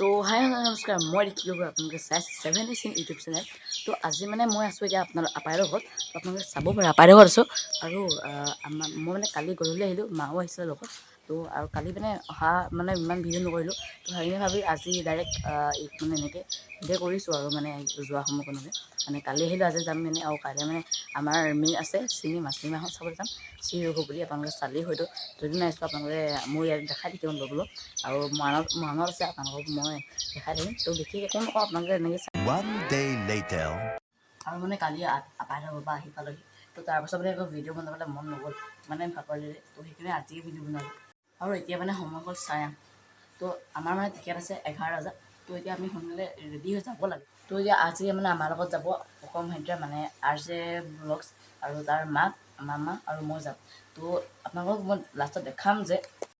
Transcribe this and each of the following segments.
তো হাই নমস্কাৰ, মই দেখিলোঁ আপোনালোকে চাই 7 ইন ইউটিউব চেনেল। তো আজি মানে মই আছোঁ এতিয়া আপোনাৰ আপাইৰ ঘৰত। আপোনালোকে চাব পাৰে আপাইৰ ঘৰত আছোঁ। আৰু মই মানে কালি গধূলি আহিলোঁ, মাও আহিছিলে লগত। তো আৰু কালি মানে অহা মানে ইমান ভিডিঅ' নকৰিলোঁ। তো সেইখিনি ভাবি আজি ডাইৰেক্ট মানে এনেকৈ কৰিছোঁ আৰু মানে যোৱা সময়কণতে মানে কালি আহিলোঁ, আজি যাম মানে। আৰু কাইলৈ মানে আমাৰ মেইন আছে চিনেমাখন চাবলৈ যাম, শ্ৰী ৰঘুপতি। আপোনালোকে চালেই হয়তো, যদি নাই চোৱা আপোনালোকে মোৰ ইয়াত দেখাই দিম বোলো। আৰু মৰাণত আছে, আপোনালোকক মই দেখাই থাকিম। তো বিশেষ একো নকওঁ, আপোনালোকে এনেকৈ আৰু মানে কালি আপাইহঁতৰ ঘৰৰ পৰা আহি পালোহি। তো তাৰপাছত মানে একো ভিডিঅ' বনাবলৈ মন নগ'ল, মানে ভাগৰিলে। তো সেইকাৰণে আজিয়ে ভিডিঅ' বনালোঁ। আৰু এতিয়া মানে সময় হ'ল 8:30। তো আমাৰ মানে টিকেট আছে 11 বজাত। তো এতিয়া আমি সোনকালে ৰেডি হৈ যাব লাগে। তো এতিয়া আজি মানে আমাৰ লগত যাব অসম হেণ্টে মানে RJ ব্লগছ আৰু তাৰ মাক, মামা আৰু মই যাম। তো আপোনালোকক মই লাষ্টত দেখাম যে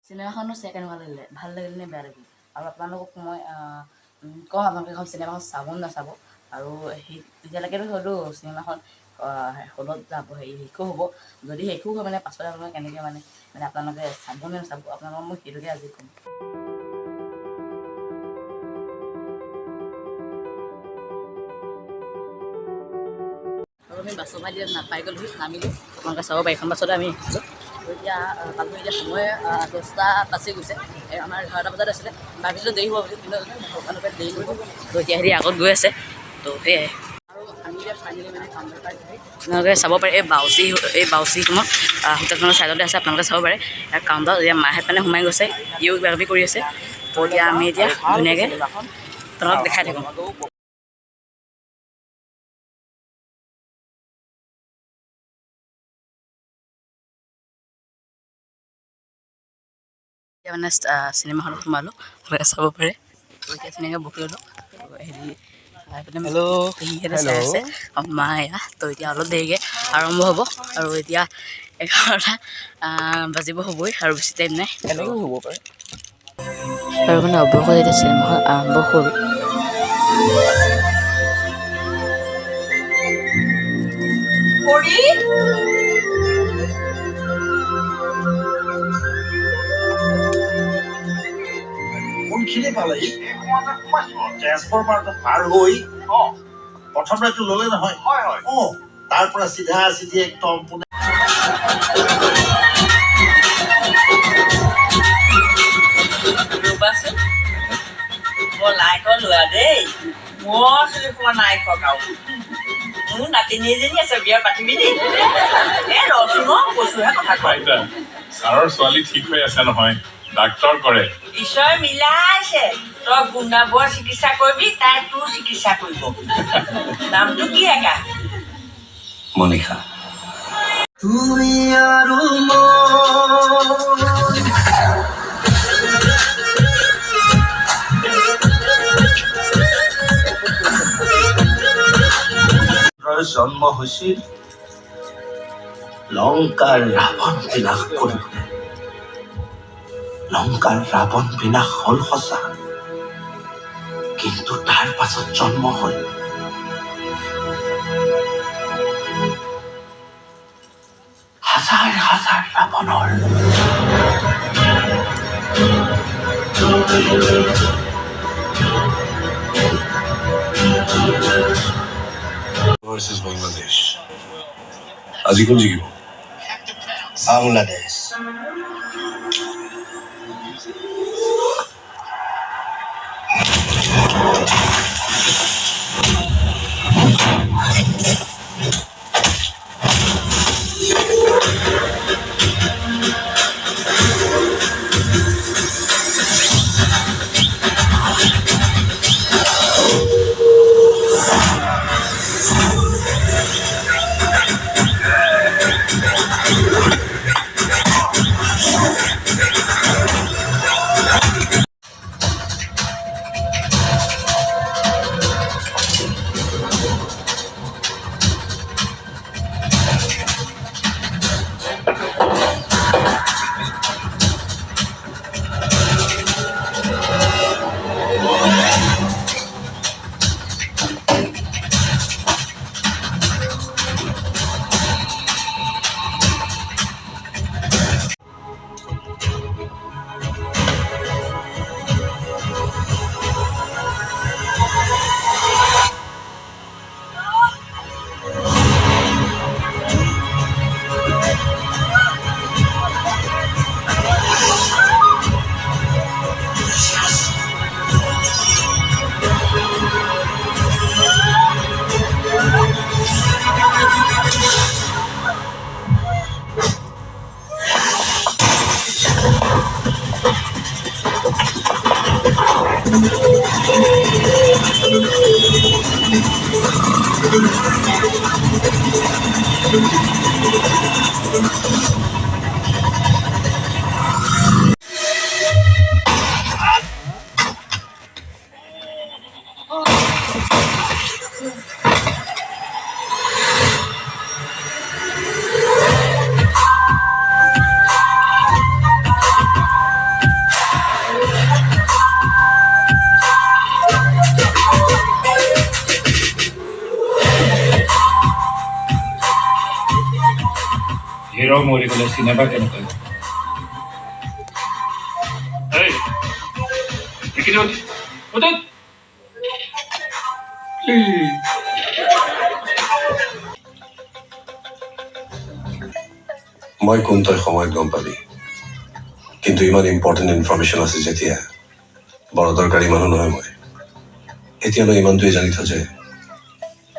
চিনেমাখনো চাই কেনেকুৱা লাগিলে, ভাল লাগিল নে বেয়া লাগিল। আৰু আপোনালোকক মই কওঁ আপোনালোকে এখন চিনেমাখন চাব নাচাব। আৰু সেই তেতিয়ালৈকেতো হয়তো চিনেমাখন হলত যাব শেষো হ'ব। যদি শেষো হয় মানে পাছলৈ আপোনালোকে কেনেকৈ মানে আপোনালোকে চাব নে নাচাব, আপোনালোকক মই সেইটোকে আজি ক'ম। আৰু আমি বাছৰ পৰা এতিয়া নাপাই গ'লোহি, নামিলোঁ। আপোনালোকে চাব পাৰে, এখন বাছতে আমি আহিছোঁ। এতিয়া পালোঁ, এতিয়া সময় 10টা বাজি গৈছে। আমাৰ 11টা বজাত আছিলে, ভাবিছিলোঁ দেৰি হ'ব বুলি, কিন্তু আপোনালোকে দেৰি কৰিব। তো এতিয়া হেৰি আগত গৈ আছে। তো সেয়াই। আৰু আমি এতিয়া ফাইনেলি মানে কাউণ্টাৰ পাই গ'লোহি। আপোনালোকে চাব পাৰে এই বাউচীখনত হোটেলখনৰ ছাইডতে আছে, আপোনালোকে চাব পাৰে। ইয়াৰ কাউণ্টাৰ এতিয়া মাহঁত মানে সোমাই গৈছে, ইও কিবা কিবি কৰি আছে। তো এতিয়া আমি এতিয়া ধুনীয়াকৈ আপোনালোকক দেখাই থাকোঁ। এতিয়া মানে চিনেমা হলত সোমালোঁ, আপোনালোকে চাব পাৰে। তো এতিয়া ধুনীয়াকৈ বহি ল'লোঁ। হেৰি পেহীহঁতে চাই আছে, মা এয়া। তো এতিয়া অলপ দেৰিকৈ আৰম্ভ হ'ব। আৰু এতিয়া 11টা বাজিব হ'বই, আৰু বেছি টাইম নাই। এনেকৈও হ'ব পাৰে। আৰু মানে অৱশেষত এতিয়া চিনেমাখন আৰম্ভ হ'ল। কোনখিনি পালেহি ট্ৰেন্সফৰ পাৰ হৈ প্ৰথম ৰাইটো ল'লে নহয়। তাৰ পৰা চিধা চিধি একদম পোনে ৰ'বাচোন, মই লাইকৰ লোৱা দেই। মই চুলি পোৱা নাই ককাও। মোৰ নাতিনী এজনী আছে, বিয়া পাতিবি দেই। ৰচোন কৈছোহে কথা কয়। ছাৰৰ ছোৱালী ঠিক হৈ আছে নহয়, ডাক্তৰ কৰে। ঈশ্বৰে মিলাইছে, তই গুণাবৰ চিকিৎসা কৰিবি, তাই তোৰ চিকিৎসা কৰিব। নামটো কি একা? মনিষা। তুমি আৰু জন্ম হৈছিল লংকাৰ ৰাৱণ বিনাশ কৰিবলৈ। লংকাৰ ৰাৱণ বিনাশ হ'ল সঁচা, কিন্তু তাৰ পাছত জন্ম হ'ল হাজাৰ হাজাৰ ৰাৱণৰ। বাংলাদেশ আজি কোন জিকিব? বাংলাদেশ। হিৰো মৰি গ'লে চিনেমা কেনেকৈ মই কোন তই সময়ত গম পাবি কিন্তু ইমান ইম্পৰ্টেণ্ট ইনফৰমেশ্যন আছে যেতিয়া বৰ দৰকাৰী মানুহ নহয় মই এতিয়ালৈ ইমানটোৱে জানি থ যে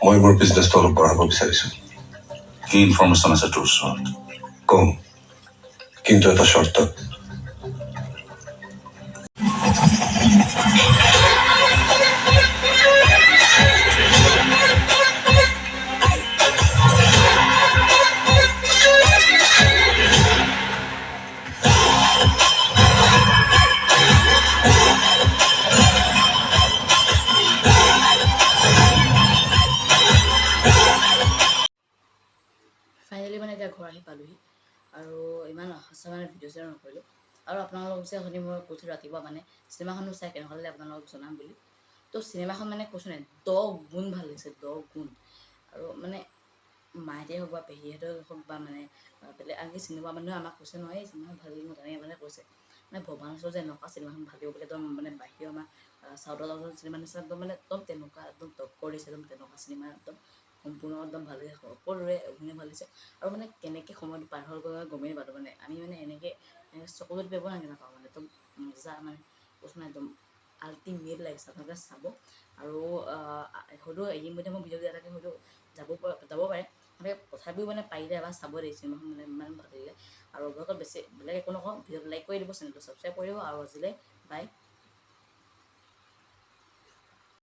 মই মোৰ বিজনেছটো অলপ বঢ়াব বিচাৰিছোঁ কি ইনফৰমেশ্যন আছে তোৰ ওচৰত কম কিন্তু এটা চৰ্তত ফাইনেলি মানে এতিয়া ঘৰ আহি পালোহি আৰু ইমান সঁচা মানে ভিডিঅ' শ্বেয়াৰ নকৰিলোঁ আৰু আপোনালোকক যে শুনি মই কৈছোঁ ৰাতিপুৱা মানে চিনেমাখনো চাই কেনেকুৱা লাগিলে আপোনালোকক জনাম বুলি তো চিনেমাখন মানে কৈছোঁ নাই 10 গুণ ভাল লাগিছে 10 গুণ আৰু মানে মাহঁতে হওক বা পেহীহঁতে হওক বা মানে বেলেগ আনকি চিনেমা মানুহে আমাক কৈছে নহয় এই চিনেমাখন ভাল লাগিব তেনেকৈ মানে কৈছে মানে ভবা নাছিলোঁ যে এনেকুৱা চিনেমাখন ভাল লাগিব বুলি একদম মানে বাহিৰৰ আমাৰ চাউথৰ চিনেমা নিচিনা একদম মানে একদম তেনেকুৱা একদম টক্কৰ দিছে একদম তেনেকুৱা চিনেমা একদম সম্পূৰ্ণ একদম ভাল লাগিছে সকলোৰে অভিনয় ভাল লাগিছে আৰু মানে কেনেকৈ সময়টো পাৰ হৈ গ'ল গমেই নাপালোঁ মানে আমি মানে এনেকৈ চকুত পেব নাপাওঁ মানে একদম মজা মানে কৈছোঁ নাই একদম আল্টিমেট লাগিছে আপোনালোকে চাব আৰু হয়তো ইতিমধ্যে মই ভিডিঅ' দিয়া থাকে হয়তো যাব পাৰে মানে তথাপিও মানে পাৰিলে এবাৰ চাব দেই চিনেমাখন মানে ইমান ভাল লাগিলে আৰু আপোনালোকক বেছি বেলেগ একো নকওঁ ভিডিঅ'টো লাইক কৰি দিব চেনেলটো ছাবস্ক্ৰাইব কৰিব আৰু আজিলৈ বাই